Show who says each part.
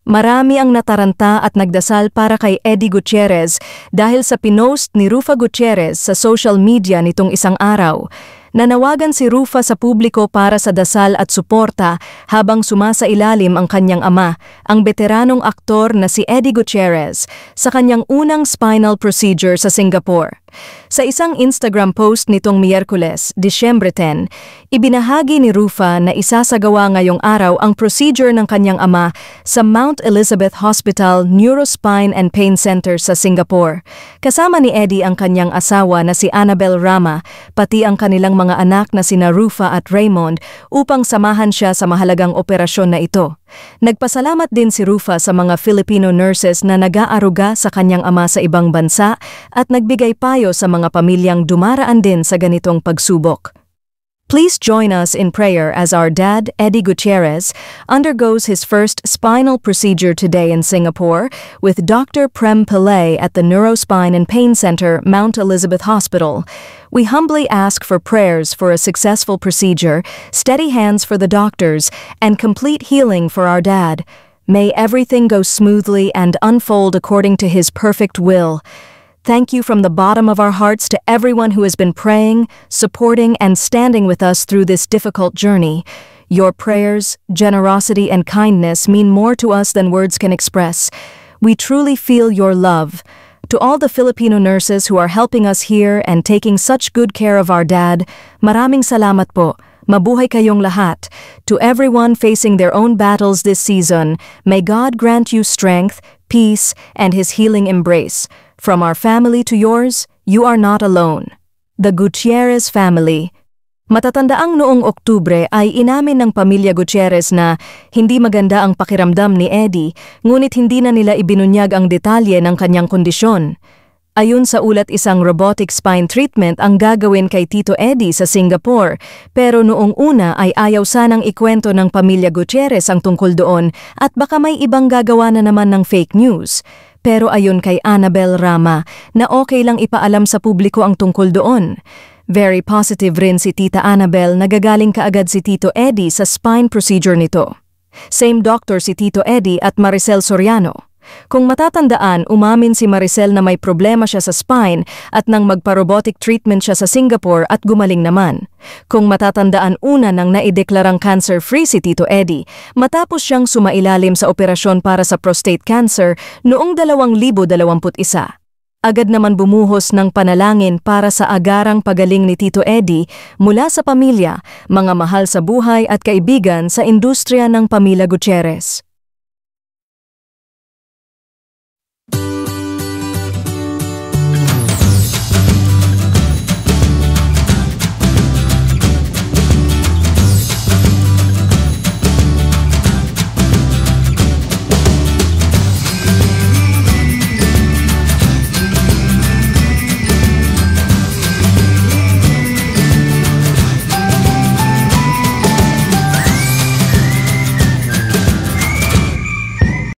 Speaker 1: Marami ang nataranta at nagdasal para kay Eddie Gutierrez dahil sa pinost ni Rufa Gutierrez sa social media nitong isang araw. Nanawagan si Rufa sa publiko para sa dasal at suporta habang sumasailalim ang kanyang ama, ang veteranong aktor na si Eddie Gutierrez, sa kanyang unang spinal procedure sa Singapore. Sa isang Instagram post nitong Miyerkules, Disyembre 10, ibinahagi ni Rufa na isasagawa ngayong araw ang procedure ng kanyang ama sa Mount Elizabeth Hospital Neurospine and Pain Center sa Singapore. Kasama ni Eddie ang kanyang asawa na si Annabel Rama, pati ang kanilang mga anak na sina Rufa at Raymond upang samahan siya sa mahalagang operasyon na ito. Nagpasalamat din si Rufa sa mga Filipino nurses na nag-aaruga sa kanyang ama sa ibang bansa at nagbigay payo sa mga pamilyang dumaraan din sa ganitong pagsubok. Please join us in prayer as our dad, Eddie Gutierrez, undergoes his first spinal procedure today in Singapore with Dr. Prem Pillay at the Neurospine and Pain Center, Mount Elizabeth Hospital. We humbly ask for prayers for a successful procedure, steady hands for the doctors, and complete healing for our dad. May everything go smoothly and unfold according to his perfect will. Thank you from the bottom of our hearts to everyone who has been praying, supporting, and standing with us through this difficult journey. Your prayers, generosity, and kindness mean more to us than words can express. We truly feel your love. To all the Filipino nurses who are helping us here and taking such good care of our dad, maraming salamat po. Mabuhay kayong lahat. To everyone facing their own battles this season, may God grant you strength, peace, and His healing embrace. From our family to yours, you are not alone. The Gutierrez family. Matatandaang noong Oktubre ay inamin ng pamilya Gutierrez na hindi maganda ang pakiramdam ni Eddie, ngunit hindi na nila ibinunyag ang detalye ng kanyang kondisyon. Ayon sa ulat, isang robotic spine treatment ang gagawin kay Tito Eddie sa Singapore, pero noong una ay ayaw sanang ikwento ng pamilya Gutierrez ang tungkol doon at baka may ibang gagawa na naman ng fake news. Pero ayon kay Annabel Rama na okay lang ipaalam sa publiko ang tungkol doon. Very positive rin si Tita Annabel na gagaling kaagad si Tito Eddie sa spine procedure nito. Same doctor si Tito Eddie at Maricel Soriano. Kung matatandaan, umamin si Maricel na may problema siya sa spine at nang magpa-robotic treatment siya sa Singapore at gumaling naman. Kung matatandaan, una nang naideklarang cancer-free si Tito Eddie matapos siyang sumailalim sa operasyon para sa prostate cancer noong 2021. Agad naman bumuhos ng panalangin para sa agarang pagaling ni Tito Eddie mula sa pamilya, mga mahal sa buhay at kaibigan sa industriya ng pamilya Gutierrez.